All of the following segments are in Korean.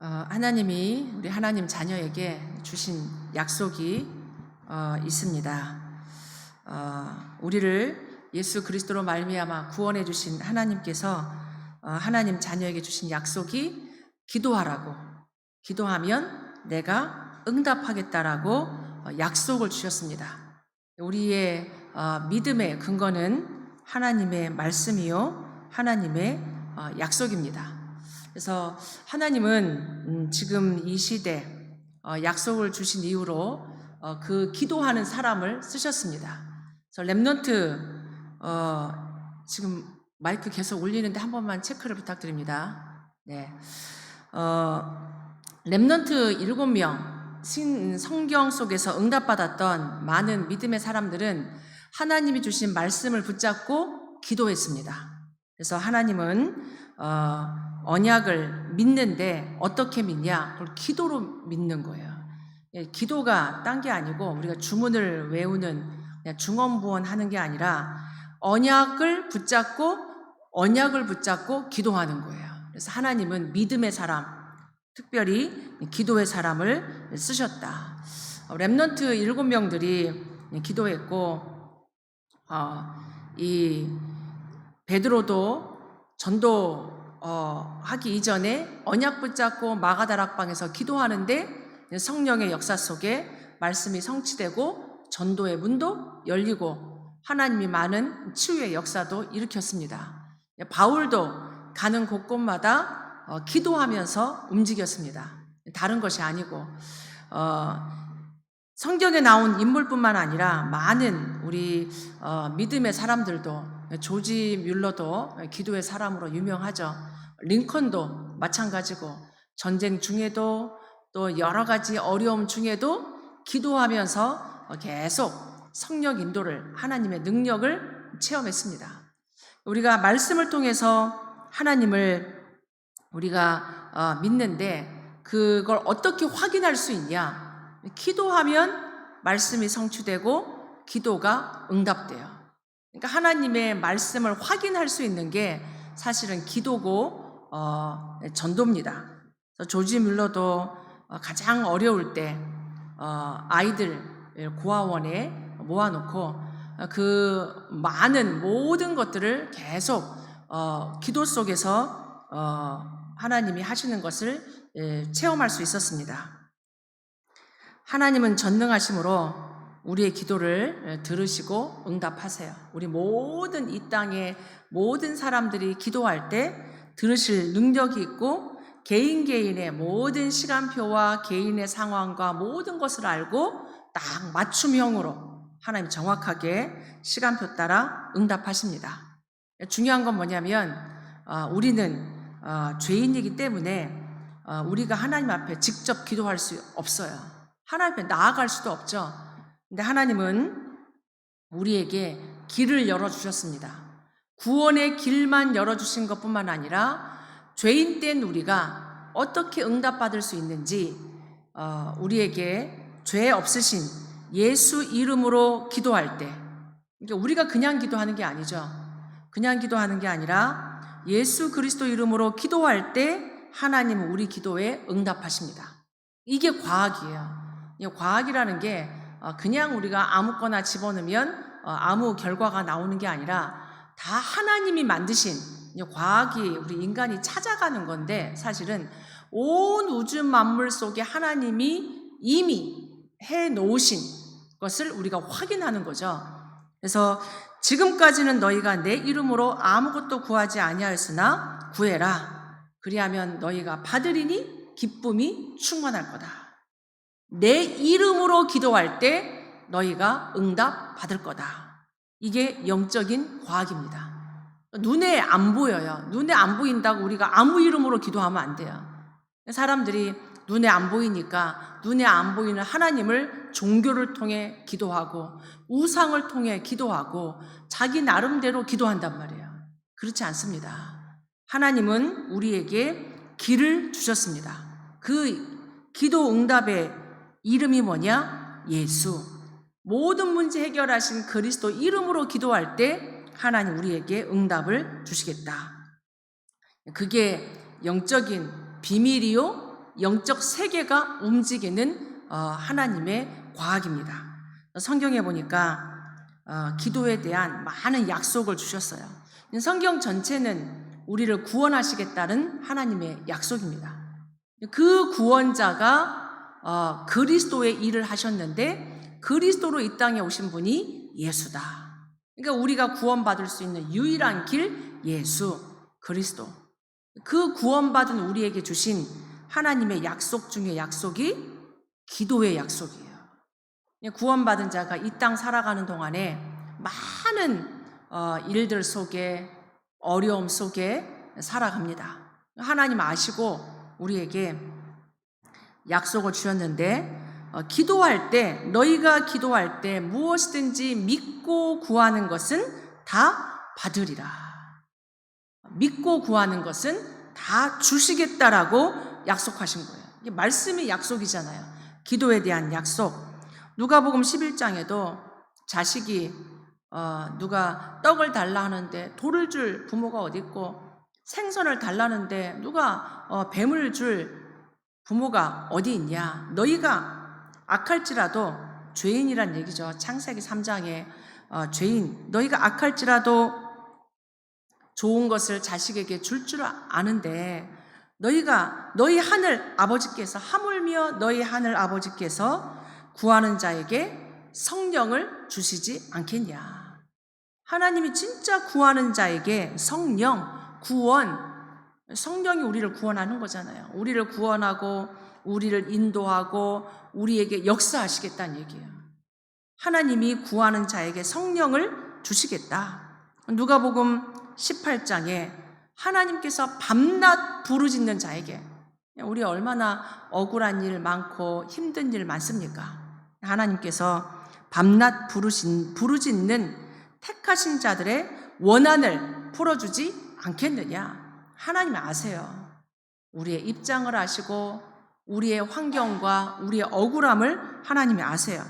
하나님이 우리 하나님 자녀에게 주신 약속이 있습니다. 우리를 예수 그리스도로 말미암아 구원해 주신 하나님께서 하나님 자녀에게 주신 약속이 기도하라고, 기도하면 내가 응답하겠다라고 약속을 주셨습니다. 우리의 믿음의 근거는 하나님의 말씀이요 하나님의 약속입니다. 그래서 하나님은 지금 이 시대 약속을 주신 이후로 그 기도하는 사람을 쓰셨습니다. 그래서 랩넌트 지금 마이크 계속 올리는데 한 번만 체크를 부탁드립니다. 네, 랩넌트 7명 성경 속에서 응답받았던 많은 믿음의 사람들은 하나님이 주신 말씀을 붙잡고 기도했습니다. 그래서 하나님은 언약을 믿는데 어떻게 믿냐? 그걸 기도로 믿는 거예요. 기도가 딴 게 아니고 우리가 주문을 외우는 그냥 중언부언하는 게 아니라 언약을 붙잡고 기도하는 거예요. 그래서 하나님은 믿음의 사람, 특별히 기도의 사람을 쓰셨다. 랩넌트 7명들이 기도했고 이 베드로도 전도 하기 이전에 언약 붙잡고 마가다락방에서 기도하는데 성령의 역사 속에 말씀이 성취되고 전도의 문도 열리고 하나님이 많은 치유의 역사도 일으켰습니다. 바울도 가는 곳곳마다 기도하면서 움직였습니다. 다른 것이 아니고 성경에 나온 인물뿐만 아니라 많은 우리 믿음의 사람들도 조지 뮬러도 기도의 사람으로 유명하죠. 링컨도 마찬가지고 전쟁 중에도 또 여러 가지 어려움 중에도 기도하면서 계속 성령 인도를 하나님의 능력을 체험했습니다. 우리가 말씀을 통해서 하나님을 우리가 믿는데 그걸 어떻게 확인할 수 있냐? 기도하면 말씀이 성취되고 기도가 응답돼요. 그러니까 하나님의 말씀을 확인할 수 있는 게 사실은 기도고 전도입니다. 그래서 조지 뮬러도 가장 어려울 때 아이들 고아원에 모아놓고 그 많은 모든 것들을 계속 기도 속에서 하나님이 하시는 것을 체험할 수 있었습니다. 하나님은 전능하심으로 우리의 기도를 들으시고 응답하세요. 우리 모든 이 땅의 모든 사람들이 기도할 때 들으실 능력이 있고 개인의 모든 시간표와 개인의 상황과 모든 것을 알고 딱 맞춤형으로 하나님 정확하게 시간표 따라 응답하십니다. 중요한 건 뭐냐면 우리는 죄인이기 때문에 우리가 하나님 앞에 직접 기도할 수 없어요. 하나님 앞에 나아갈 수도 없죠. 근데 하나님은 우리에게 길을 열어주셨습니다. 구원의 길만 열어주신 것뿐만 아니라 죄인 된 우리가 어떻게 응답받을 수 있는지 우리에게 죄 없으신 예수 이름으로 기도할 때, 그러니까 우리가 그냥 기도하는 게 아니죠. 그냥 기도하는 게 아니라 예수 그리스도 이름으로 기도할 때 하나님은 우리 기도에 응답하십니다. 이게 과학이에요. 과학이라는 게 그냥 우리가 아무거나 집어넣으면 아무 결과가 나오는 게 아니라 다 하나님이 만드신 과학이 우리 인간이 찾아가는 건데 사실은 온 우주 만물 속에 하나님이 이미 해놓으신 것을 우리가 확인하는 거죠. 그래서 지금까지는 너희가 내 이름으로 아무것도 구하지 아니하였으나 구해라. 그리하면 너희가 받으리니 기쁨이 충만할 거다. 내 이름으로 기도할 때 너희가 응답 받을 거다. 이게 영적인 과학입니다. 눈에 안 보여요. 눈에 안 보인다고 우리가 아무 이름으로 기도하면 안 돼요. 사람들이 눈에 안 보이니까 눈에 안 보이는 하나님을 종교를 통해 기도하고 우상을 통해 기도하고 자기 나름대로 기도한단 말이에요. 그렇지 않습니다. 하나님은 우리에게 길을 주셨습니다. 그 기도 응답의 이름이 뭐냐? 예수. 모든 문제 해결하신 그리스도 이름으로 기도할 때 하나님 우리에게 응답을 주시겠다. 그게 영적인 비밀이요 영적 세계가 움직이는 하나님의 과학입니다. 성경에 보니까 기도에 대한 많은 약속을 주셨어요. 성경 전체는 우리를 구원하시겠다는 하나님의 약속입니다. 그 구원자가 그리스도의 일을 하셨는데 그리스도로 이 땅에 오신 분이 예수다. 그러니까 우리가 구원받을 수 있는 유일한 길 예수 그리스도. 그 구원받은 우리에게 주신 하나님의 약속 중에 약속이 기도의 약속이에요. 구원받은 자가 이 땅 살아가는 동안에 많은 일들 속에 어려움 속에 살아갑니다. 하나님 아시고 우리에게 약속을 주셨는데 기도할 때 너희가 기도할 때 무엇이든지 믿고 구하는 것은 다 받으리라. 믿고 구하는 것은 다 주시겠다라고 약속하신 거예요. 이게 말씀이 약속이잖아요. 기도에 대한 약속. 누가복음 11장에도 자식이 누가 떡을 달라 하는데 돌을 줄 부모가 어디 있고 생선을 달라는데 누가 뱀을 줄 부모가 어디 있냐. 너희가 악할지라도 죄인이란 얘기죠. 창세기 3장에 죄인 너희가 악할지라도 좋은 것을 자식에게 줄 아는데 너희 하늘 아버지께서 하물며 너희 하늘 아버지께서 구하는 자에게 성령을 주시지 않겠냐. 하나님이 진짜 구하는 자에게 성령, 구원, 성령이 우리를 구원하는 거잖아요. 우리를 구원하고 우리를 인도하고 우리에게 역사하시겠다는 얘기예요. 하나님이 구하는 자에게 성령을 주시겠다. 누가복음 18장에 하나님께서 밤낮 부르짖는 자에게 우리 얼마나 억울한 일 많고 힘든 일 많습니까? 하나님께서 밤낮 부르짖는 택하신 자들의 원한을 풀어주지 않겠느냐? 하나님이 아세요. 우리의 입장을 아시고 우리의 환경과 우리의 억울함을 하나님이 아세요.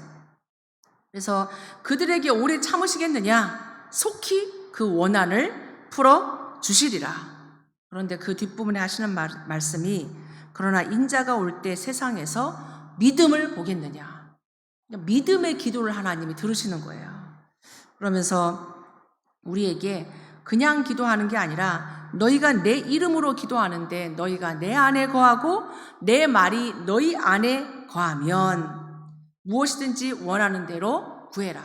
그래서 그들에게 오래 참으시겠느냐? 속히 그 원한을 풀어주시리라. 그런데 그 뒷부분에 하시는 말씀이 그러나 인자가 올 때 세상에서 믿음을 보겠느냐. 믿음의 기도를 하나님이 들으시는 거예요. 그러면서 우리에게 그냥 기도하는 게 아니라 너희가 내 이름으로 기도하는데 너희가 내 안에 거하고 내 말이 너희 안에 거하면 무엇이든지 원하는 대로 구해라.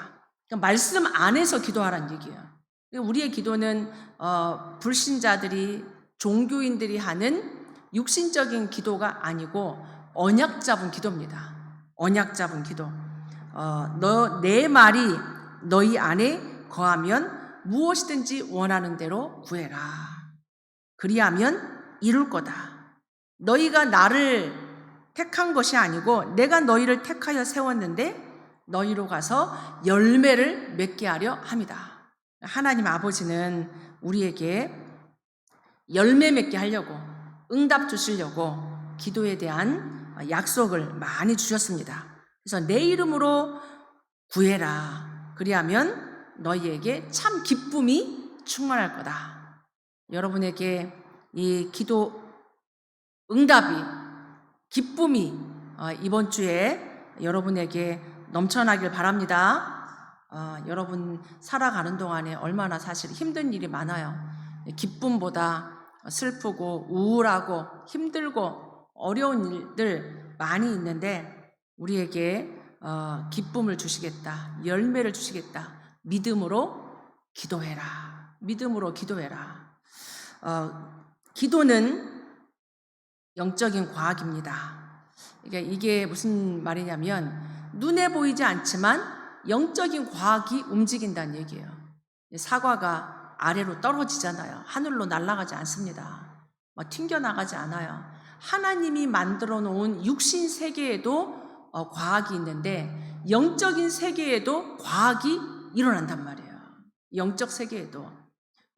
그러니까 말씀 안에서 기도하라는 얘기예요. 우리의 기도는 불신자들이 종교인들이 하는 육신적인 기도가 아니고 언약 잡은 기도입니다. 언약 잡은 기도. 내 말이 너희 안에 거하면 무엇이든지 원하는 대로 구해라. 그리하면 이룰 거다. 너희가 나를 택한 것이 아니고 내가 너희를 택하여 세웠는데 너희로 가서 열매를 맺게 하려 함이다. 하나님 아버지는 우리에게 열매 맺게 하려고 응답 주시려고 기도에 대한 약속을 많이 주셨습니다. 그래서 내 이름으로 구해라. 그리하면 너희에게 참 기쁨이 충만할 거다. 여러분에게 이 기도 응답이 기쁨이 이번 주에 여러분에게 넘쳐나길 바랍니다. 여러분 살아가는 동안에 얼마나 사실 힘든 일이 많아요. 기쁨보다 슬프고 우울하고 힘들고 어려운 일들 많이 있는데 우리에게 기쁨을 주시겠다. 열매를 주시겠다. 믿음으로 기도해라. 믿음으로 기도해라. 기도는 영적인 과학입니다. 그러니까 이게 무슨 말이냐면 눈에 보이지 않지만 영적인 과학이 움직인다는 얘기예요. 사과가 아래로 떨어지잖아요. 하늘로 날아가지 않습니다. 튕겨나가지 않아요. 하나님이 만들어 놓은 육신 세계에도 과학이 있는데 영적인 세계에도 과학이 일어난단 말이에요. 영적 세계에도.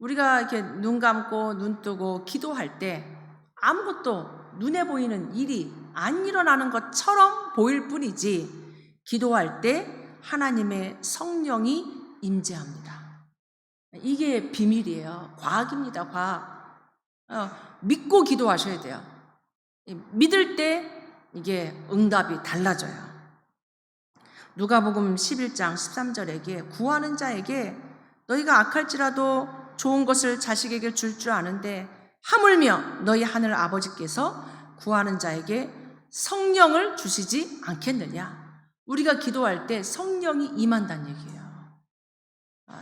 우리가 이렇게 눈 감고 눈 뜨고 기도할 때 아무것도 눈에 보이는 일이 안 일어나는 것처럼 보일 뿐이지 기도할 때 하나님의 성령이 임재합니다. 이게 비밀이에요. 과학입니다. 과학. 믿고 기도하셔야 돼요. 믿을 때 이게 응답이 달라져요. 누가복음 11장 13절에게 구하는 자에게 너희가 악할지라도 좋은 것을 자식에게 줄 줄 아는데 하물며 너희 하늘 아버지께서 구하는 자에게 성령을 주시지 않겠느냐. 우리가 기도할 때 성령이 임한다는 얘기예요.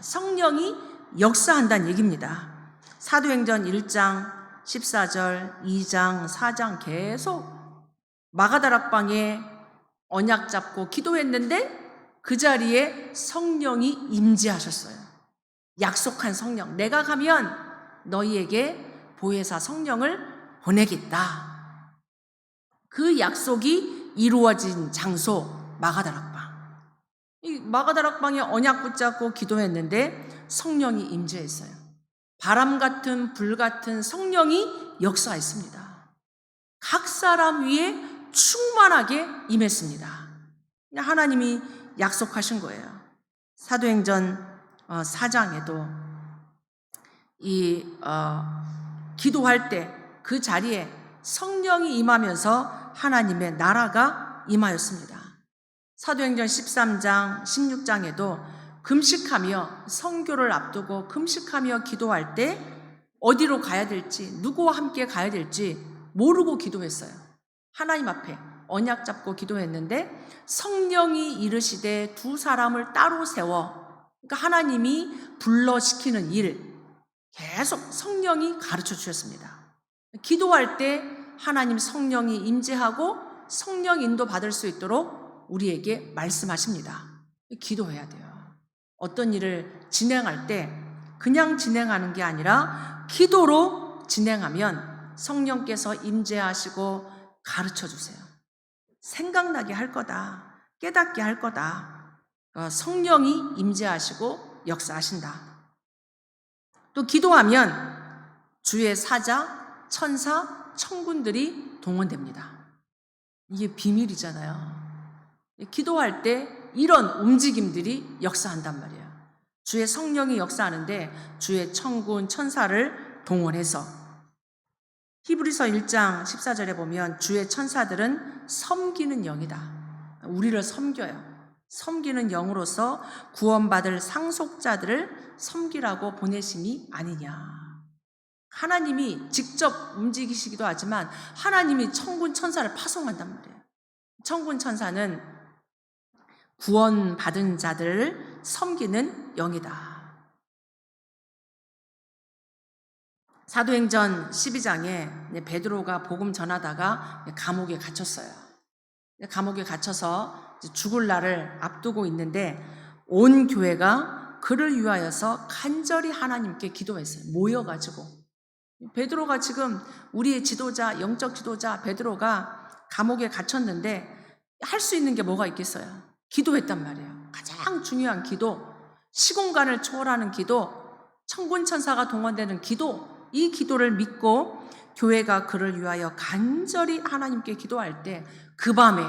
성령이 역사한다는 얘기입니다. 사도행전 1장 14절, 2장, 4장 계속 마가다락방에 언약 잡고 기도했는데 그 자리에 성령이 임재하셨어요. 약속한 성령. 내가 가면 너희에게 보혜사 성령을 보내겠다. 그 약속이 이루어진 장소 마가다락방. 이 마가다락방에 언약 붙잡고 기도했는데 성령이 임재했어요. 바람 같은 불 같은 성령이 역사했습니다. 각 사람 위에 충만하게 임했습니다. 하나님이 약속하신 거예요. 사도행전 4장에도 기도할 때 그 자리에 성령이 임하면서 하나님의 나라가 임하였습니다. 사도행전 13장, 16장에도 금식하며 선교를 앞두고 금식하며 기도할 때 어디로 가야 될지, 누구와 함께 가야 될지 모르고 기도했어요. 하나님 앞에 언약 잡고 기도했는데 성령이 이르시되 두 사람을 따로 세워, 그러니까 하나님이 불러시키는 일 계속 성령이 가르쳐 주셨습니다. 기도할 때 하나님 성령이 임재하고 성령 인도 받을 수 있도록 우리에게 말씀하십니다. 기도해야 돼요. 어떤 일을 진행할 때 그냥 진행하는 게 아니라 기도로 진행하면 성령께서 임재하시고 가르쳐 주세요. 생각나게 할 거다. 깨닫게 할 거다. 성령이 임재하시고 역사하신다. 또 기도하면 주의 사자, 천사, 천군들이 동원됩니다. 이게 비밀이잖아요. 기도할 때 이런 움직임들이 역사한단 말이에요. 주의 성령이 역사하는데 주의 천군, 천사를 동원해서 히브리서 1장 14절에 보면 주의 천사들은 섬기는 영이다. 우리를 섬겨요. 섬기는 영으로서 구원받을 상속자들을 섬기라고 보내심이 아니냐. 하나님이 직접 움직이시기도 하지만 하나님이 천군 천사를 파송한단 말이에요. 천군 천사는 구원받은 자들을 섬기는 영이다. 사도행전 12장에 베드로가 복음 전하다가 감옥에 갇혔어요. 감옥에 갇혀서 죽을 날을 앞두고 있는데 온 교회가 그를 위하여서 간절히 하나님께 기도했어요. 모여가지고. 베드로가 지금 우리의 지도자, 영적 지도자 베드로가 감옥에 갇혔는데 할 수 있는 게 뭐가 있겠어요? 기도했단 말이에요. 가장 중요한 기도, 시공간을 초월하는 기도, 천군천사가 동원되는 기도, 이 기도를 믿고 교회가 그를 위하여 간절히 하나님께 기도할 때 그 밤에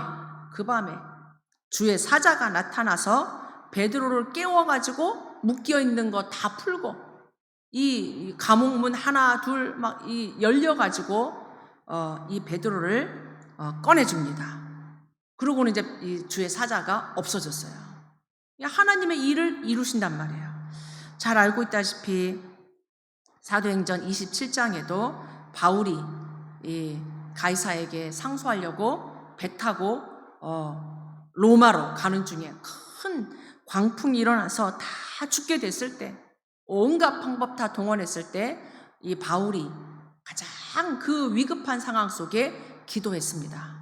주의 사자가 나타나서 베드로를 깨워가지고 묶여있는 거 다 풀고 이 감옥문 하나 둘 막 열려가지고 이 베드로를 꺼내줍니다. 그러고는 이제 이 주의 사자가 없어졌어요. 하나님의 일을 이루신단 말이에요. 잘 알고 있다시피 사도행전 27장에도 바울이 이 가이사에게 상소하려고 배 타고 로마로 가는 중에 큰 광풍이 일어나서 다 죽게 됐을 때 온갖 방법 다 동원했을 때 이 바울이 가장 그 위급한 상황 속에 기도했습니다.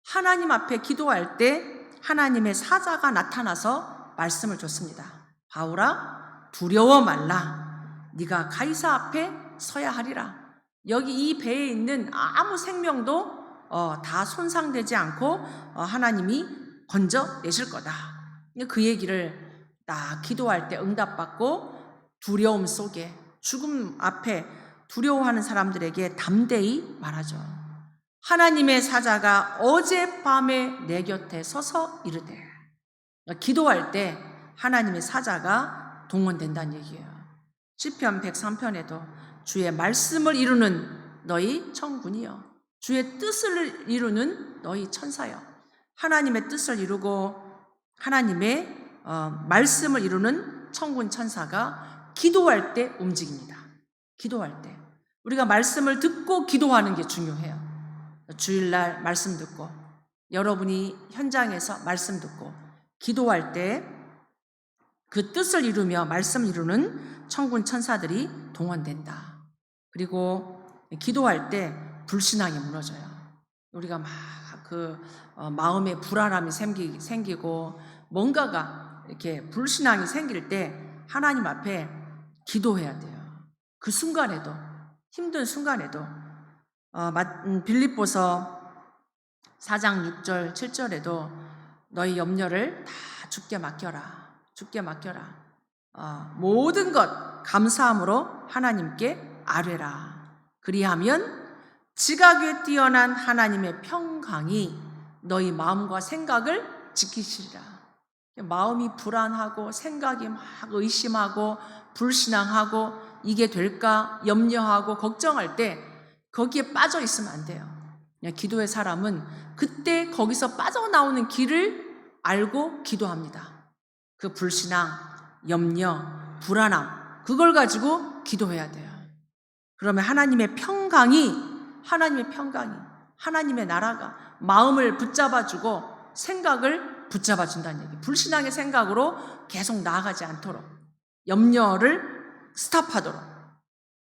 하나님 앞에 기도할 때 하나님의 사자가 나타나서 말씀을 줬습니다. 바울아, 두려워 말라. 네가 가이사 앞에 서야 하리라. 여기 이 배에 있는 아무 생명도 다 손상되지 않고 하나님이 건져내실 거다. 그 얘기를 딱 기도할 때 응답받고 두려움 속에 죽음 앞에 두려워하는 사람들에게 담대히 말하죠. 하나님의 사자가 어젯밤에 내 곁에 서서 이르되, 기도할 때 하나님의 사자가 동원된다는 얘기예요. 시편 103편에도 주의 말씀을 이루는 너희 천군이여 주의 뜻을 이루는 너희 천사여. 하나님의 뜻을 이루고 하나님의 말씀을 이루는 천군 천사가 기도할 때 움직입니다. 기도할 때 우리가 말씀을 듣고 기도하는 게 중요해요. 주일날 말씀 듣고 여러분이 현장에서 말씀 듣고 기도할 때 그 뜻을 이루며 말씀을 이루는 천군 천사들이 동원된다. 그리고 기도할 때 불신앙이 무너져요. 우리가 막 마음에 불안함이 생기고 뭔가가 이렇게 불신앙이 생길 때 하나님 앞에 기도해야 돼요. 그 순간에도, 힘든 순간에도 빌립보서 4장 6절 7절에도 너희 염려를 다 주께 맡겨라. 주께 맡겨라. 모든 것 감사함으로 하나님께 아뢰라. 그리하면 지각에 뛰어난 하나님의 평강이 너희 마음과 생각을 지키시리라. 마음이 불안하고 생각이 막 의심하고 불신앙하고 이게 될까 염려하고 걱정할 때 거기에 빠져 있으면 안 돼요. 그냥 기도의 사람은 그때 거기서 빠져나오는 길을 알고 기도합니다. 그 불신앙, 염려, 불안함 그걸 가지고 기도해야 돼요. 그러면 하나님의 평강이 하나님의 나라가 마음을 붙잡아주고 생각을 붙잡아준다는 얘기. 불신앙의 생각으로 계속 나아가지 않도록 염려를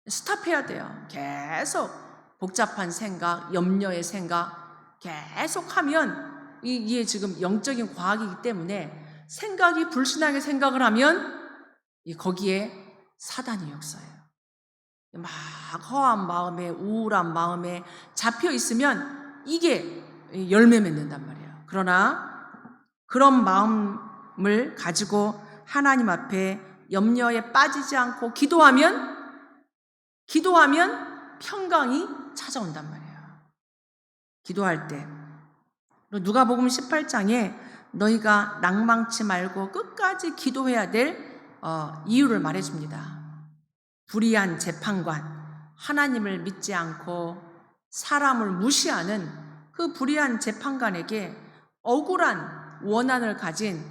스탑해야 돼요. 계속 복잡한 생각, 염려의 생각 계속하면 이게 지금 영적인 과학이기 때문에 생각이 불신앙의 생각을 하면 거기에 사단이 역사해요. 막 허한 마음에 우울한 마음에 잡혀 있으면 이게 열매 맺는단 말이에요. 그러나 그런 마음을 가지고 하나님 앞에 염려에 빠지지 않고 기도하면 평강이 찾아온단 말이에요. 기도할 때 누가복음 18장에 너희가 낭망치 말고 끝까지 기도해야 될 이유를 말해줍니다. 불의한 재판관, 하나님을 믿지 않고 사람을 무시하는 그 불의한 재판관에게 억울한 원한을 가진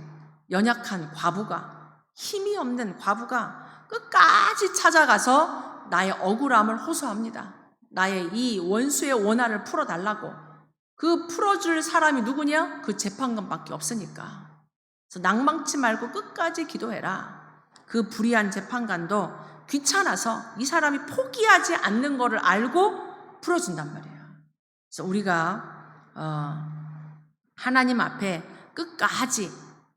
연약한 과부가, 힘이 없는 과부가 끝까지 찾아가서 나의 억울함을 호소합니다. 나의 이 원수의 원한을 풀어달라고. 그 풀어줄 사람이 누구냐? 그 재판관밖에 없으니까. 그래서 낭망치 말고 끝까지 기도해라. 그 불의한 재판관도 귀찮아서 이 사람이 포기하지 않는 것을 알고 풀어준단 말이에요. 그래서 우리가 하나님 앞에 끝까지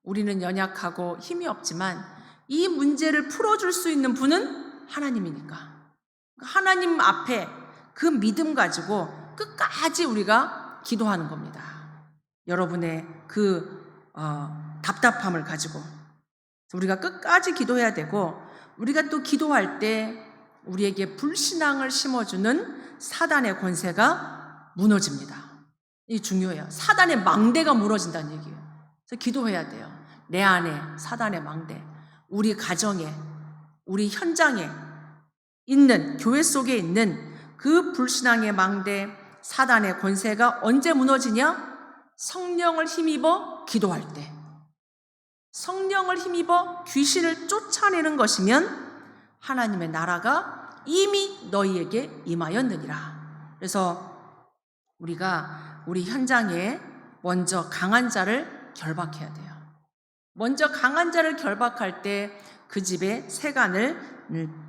우리는 연약하고 힘이 없지만 이 문제를 풀어줄 수 있는 분은 하나님이니까 하나님 앞에 그 믿음 가지고 끝까지 우리가 기도하는 겁니다. 여러분의 답답함을 가지고 우리가 끝까지 기도해야 되고 우리가 또 기도할 때 우리에게 불신앙을 심어주는 사단의 권세가 무너집니다. 이게 중요해요. 사단의 망대가 무너진다는 얘기예요. 그래서 기도해야 돼요. 내 안에 사단의 망대, 우리 가정에, 우리 현장에 있는 교회 속에 있는 그 불신앙의 망대, 사단의 권세가 언제 무너지냐? 성령을 힘입어 기도할 때. 성령을 힘입어 귀신을 쫓아내는 것이면 하나님의 나라가 이미 너희에게 임하였느니라. 그래서 우리가 우리 현장에 먼저 강한 자를 결박해야 돼요. 먼저 강한 자를 결박할 때 그 집의 세간을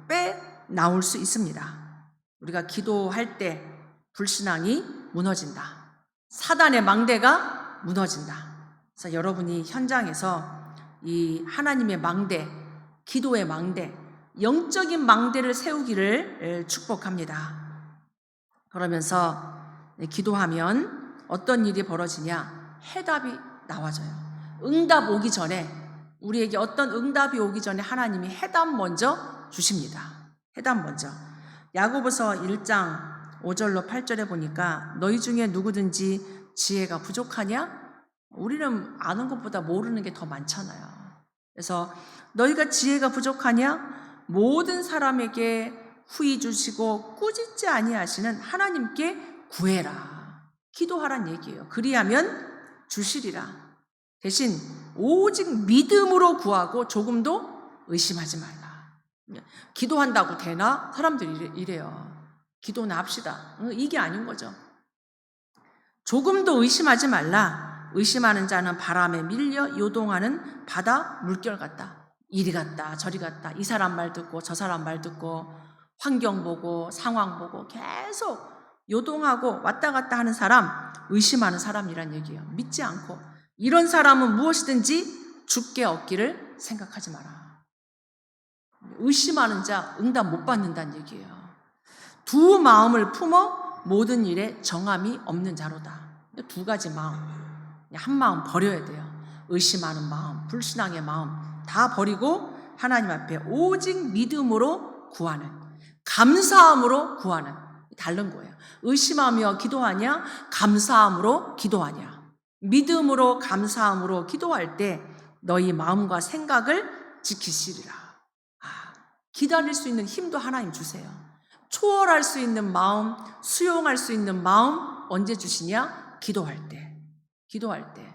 빼나올 수 있습니다. 우리가 기도할 때 불신앙이 무너진다. 사단의 망대가 무너진다. 그래서 여러분이 현장에서 이 하나님의 망대, 기도의 망대, 영적인 망대를 세우기를 축복합니다. 그러면서 기도하면 어떤 일이 벌어지냐? 해답이 나와져요. 응답 오기 전에 우리에게 어떤 응답이 오기 전에 하나님이 해답 먼저 주십니다. 해답 먼저. 야고보서 1장 5절로 8절에 보니까 너희 중에 누구든지 지혜가 부족하냐? 우리는 아는 것보다 모르는 게 더 많잖아요. 그래서 너희가 지혜가 부족하냐? 모든 사람에게 후히 주시고 꾸짖지 아니하시는 하나님께 구해라. 기도하란 얘기예요. 그리하면 주시리라. 대신 오직 믿음으로 구하고 조금도 의심하지 말라. 기도한다고 되나? 사람들이 이래요. 기도나 합시다. 이게 아닌 거죠. 조금도 의심하지 말라. 의심하는 자는 바람에 밀려 요동하는 바다 물결 같다. 이리 갔다 저리 갔다, 이 사람 말 듣고 저 사람 말 듣고 환경 보고 상황 보고 계속 요동하고 왔다 갔다 하는 사람, 의심하는 사람이란 얘기예요. 믿지 않고. 이런 사람은 무엇이든지 주께 얻기를 생각하지 마라. 의심하는 자 응답 못 받는다는 얘기예요. 두 마음을 품어 모든 일에 정함이 없는 자로다. 두 가지 마음, 한 마음 버려야 돼요. 의심하는 마음, 불신앙의 마음 다 버리고 하나님 앞에 오직 믿음으로 구하는, 감사함으로 구하는, 다른 거예요. 의심하며 기도하냐, 감사함으로 기도하냐. 믿음으로 감사함으로 기도할 때 너희 마음과 생각을 지키시리라. 기다릴 수 있는 힘도 하나님 주세요. 초월할 수 있는 마음, 수용할 수 있는 마음 언제 주시냐? 기도할 때. 기도할 때.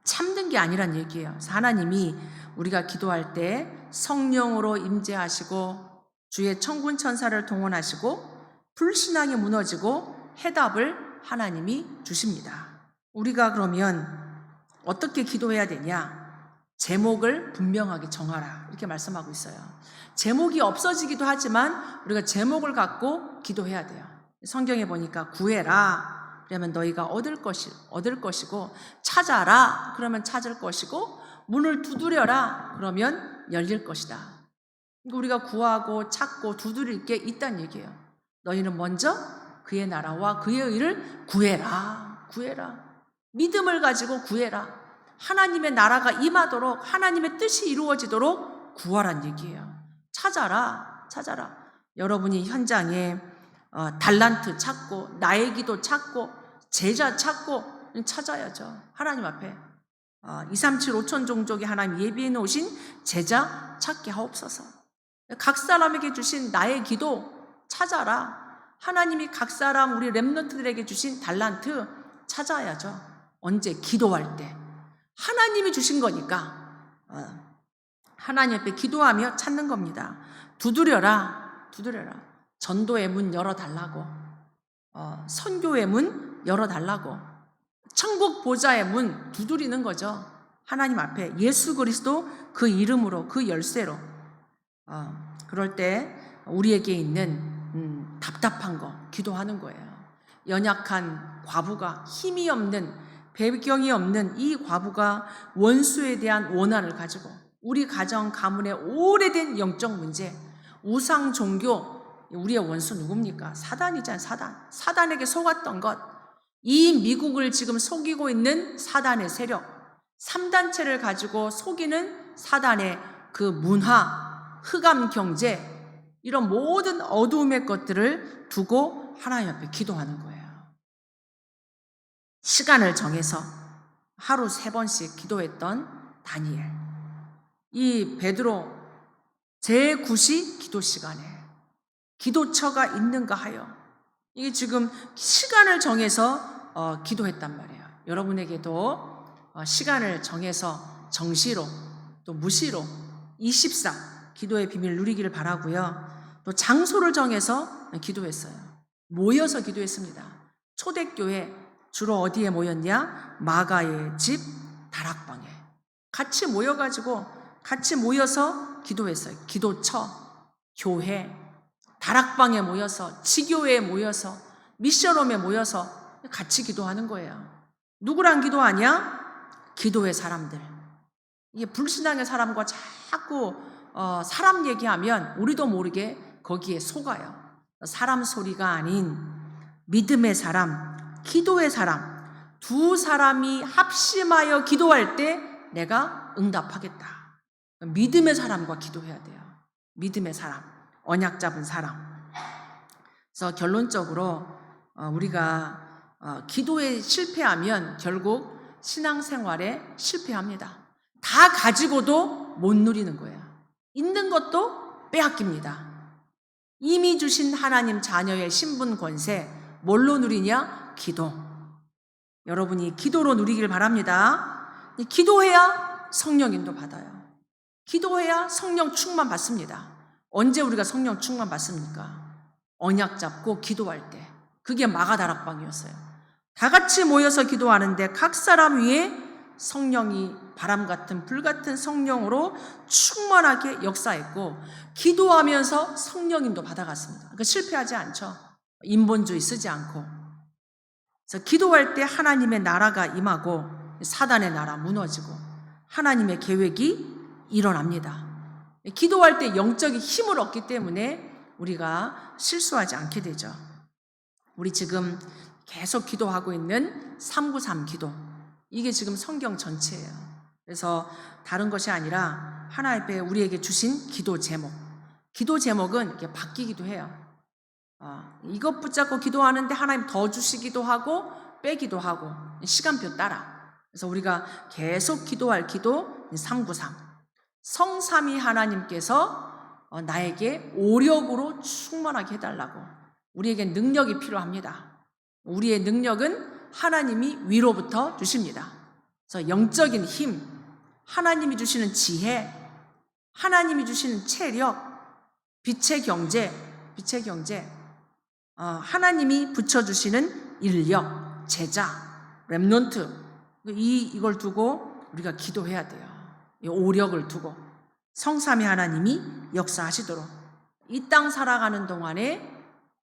참는 게 아니란 얘기예요. 하나님이 우리가 기도할 때 성령으로 임재하시고 주의 천군 천사를 동원하시고 불신앙이 무너지고 해답을 하나님이 주십니다. 우리가 그러면 어떻게 기도해야 되냐? 제목을 분명하게 정하라. 이렇게 말씀하고 있어요. 제목이 없어지기도 하지만 우리가 제목을 갖고 기도해야 돼요. 성경에 보니까 구해라. 그러면 너희가 얻을 것이고, 찾아라. 그러면 찾을 것이고, 문을 두드려라. 그러면 열릴 것이다. 우리가 구하고 찾고 두드릴 게 있다는 얘기예요. 너희는 먼저 그의 나라와 그의 의를 구해라. 구해라. 믿음을 가지고 구해라. 하나님의 나라가 임하도록, 하나님의 뜻이 이루어지도록 구하란 얘기예요. 찾아라. 찾아라. 여러분이 현장에 달란트 찾고 나의 기도 찾고 제자 찾고 찾아야죠. 하나님 앞에 237 5천 종족이 하나님 예비해 놓으신 제자 찾게 하옵소서. 각 사람에게 주신 나의 기도 찾아라. 하나님이 각 사람 우리 렘넌트들에게 주신 달란트 찾아야죠. 언제? 기도할 때. 하나님이 주신 거니까 하나님 앞에 기도하며 찾는 겁니다. 두드려라. 두드려라. 전도의 문 열어달라고, 선교의 문 열어달라고, 천국 보좌의 문 두드리는 거죠. 하나님 앞에 예수 그리스도 그 이름으로, 그 열쇠로. 그럴 때 우리에게 있는 답답한 거 기도하는 거예요. 연약한 과부가, 힘이 없는, 배경이 없는 이 과부가 원수에 대한 원한을 가지고 우리 가정 가문의 오래된 영적 문제, 우상 종교, 우리의 원수 누굽니까? 사단이잖아요. 사단에게 속았던 것. 이 미국을 지금 속이고 있는 사단의 세력, 3단체를 가지고 속이는 사단의 그 문화, 흑암 경제, 이런 모든 어두움의 것들을 두고 하나님 앞에 기도하는 거예요. 시간을 정해서 하루 3번씩 기도했던 다니엘. 이 베드로 제9시 기도 시간에 기도처가 있는가 하여, 이게 지금 시간을 정해서 기도했단 말이에요. 여러분에게도 시간을 정해서 정시로 또 무시로 24 기도의 비밀 누리기를 바라고요. 또 장소를 정해서 기도했어요. 모여서 기도했습니다. 초대교회 주로 어디에 모였냐? 마가의 집 다락방에 같이 모여가지고 같이 모여서 기도했어요. 기도처, 교회, 다락방에 모여서, 지교회에 모여서, 미션홈에 모여서 같이 기도하는 거예요. 누구랑 기도하냐? 기도의 사람들. 이게 불신앙의 사람과 자꾸 사람 얘기하면 우리도 모르게 거기에 속아요. 사람 소리가 아닌 믿음의 사람, 기도의 사람, 두 사람이 합심하여 기도할 때 내가 응답하겠다. 믿음의 사람과 기도해야 돼요. 믿음의 사람, 언약 잡은 사람. 그래서 결론적으로 우리가 기도에 실패하면 결국 신앙생활에 실패합니다. 다 가지고도 못 누리는 거예요. 있는 것도 빼앗깁니다. 이미 주신 하나님 자녀의 신분 권세, 뭘로 누리냐? 기도. 여러분이 기도로 누리길 바랍니다. 기도해야 성령인도 받아요. 기도해야 성령 충만 받습니다. 언제 우리가 성령 충만 받습니까? 언약 잡고 기도할 때. 그게 마가다락방이었어요. 다 같이 모여서 기도하는데 각 사람 위에 성령이 바람 같은 불 같은 성령으로 충만하게 역사했고, 기도하면서 성령님도 받아갔습니다. 그러니까 실패하지 않죠. 인본주의 쓰지 않고. 그래서 기도할 때 하나님의 나라가 임하고 사단의 나라 무너지고 하나님의 계획이 일어납니다. 기도할 때 영적인 힘을 얻기 때문에 우리가 실수하지 않게 되죠. 우리 지금 계속 기도하고 있는 393 기도, 이게 지금 성경 전체예요. 그래서 다른 것이 아니라 하나님의 우리에게 주신 기도 제목. 기도 제목은 이렇게 바뀌기도 해요. 이것 붙잡고 기도하는데 하나님 더 주시기도 하고 빼기도 하고, 시간표 따라. 그래서 우리가 계속 기도할 기도 393. 성삼위 하나님께서 나에게 오력으로 충만하게 해달라고. 우리에게 능력이 필요합니다. 우리의 능력은 하나님이 위로부터 주십니다. 그래서 영적인 힘, 하나님이 주시는 지혜, 하나님이 주시는 체력, 빛의 경제, 하나님이 붙여주시는 인력, 제자, 렘넌트, 이걸 두고 우리가 기도해야 돼요. 이 오력을 두고 성삼위 하나님이 역사하시도록 이 땅 살아가는 동안에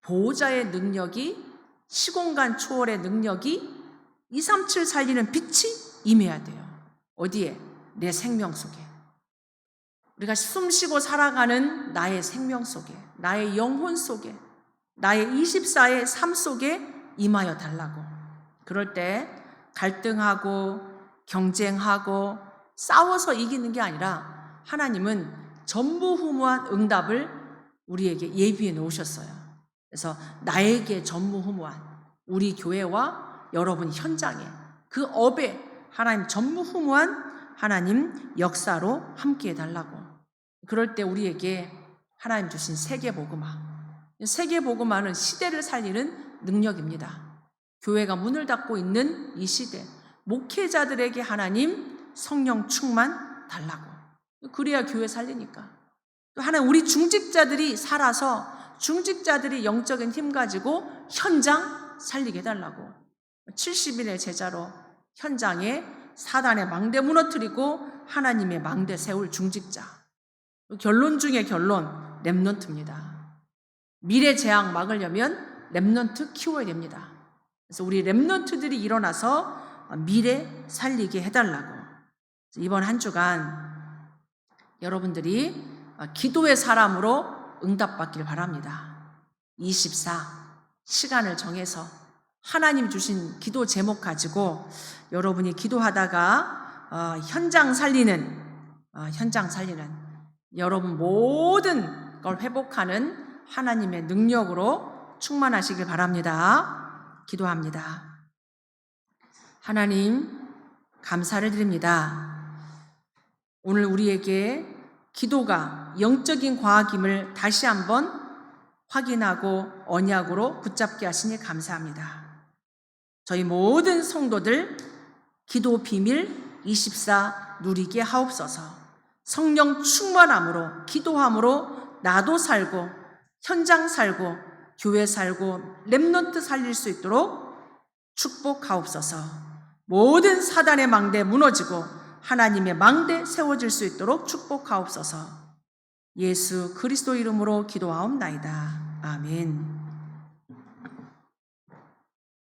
보호자의 능력이, 시공간 초월의 능력이 237 살리는 빛이 임해야 돼요. 어디에? 내 생명 속에. 우리가 숨쉬고 살아가는 나의 생명 속에, 나의 영혼 속에, 나의 24의 삶 속에 임하여 달라고. 그럴 때 갈등하고 경쟁하고 싸워서 이기는 게 아니라 하나님은 전무후무한 응답을 우리에게 예비해 놓으셨어요. 그래서 나에게 전무후무한, 우리 교회와 여러분 현장에, 그 업에 하나님 전무후무한 하나님 역사로 함께 해달라고. 그럴 때 우리에게 하나님 주신 세계복음화. 세계복음화는 시대를 살리는 능력입니다. 교회가 문을 닫고 있는 이 시대, 목회자들에게 하나님 성령 충만 달라고. 그래야 교회 살리니까. 또 하나님 우리 중직자들이 살아서 중직자들이 영적인 힘 가지고 현장 살리게 해달라고. 70인의 제자로 현장에 사단의 망대 무너뜨리고 하나님의 망대 세울 중직자. 결론 중에 결론, 렘넌트입니다. 미래 재앙 막으려면 렘넌트 키워야 됩니다. 그래서 우리 렘넌트들이 일어나서 미래 살리게 해달라고. 이번 한 주간 여러분들이 기도의 사람으로 응답받길 바랍니다. 24 시간을 정해서 하나님 주신 기도 제목 가지고 여러분이 기도하다가 현장 살리는 여러분 모든 걸 회복하는 하나님의 능력으로 충만하시길 바랍니다. 기도합니다. 하나님 감사를 드립니다. 오늘 우리에게 기도가 영적인 과학임을 다시 한번 확인하고 언약으로 붙잡게 하시니 감사합니다. 저희 모든 성도들 기도 비밀 24 누리게 하옵소서. 성령 충만함으로, 기도함으로 나도 살고 현장 살고 교회 살고 렘넌트 살릴 수 있도록 축복하옵소서. 모든 사단의 망대 무너지고 하나님의 망대 세워질 수 있도록 축복하옵소서. 예수 그리스도 이름으로 기도하옵나이다. 아멘.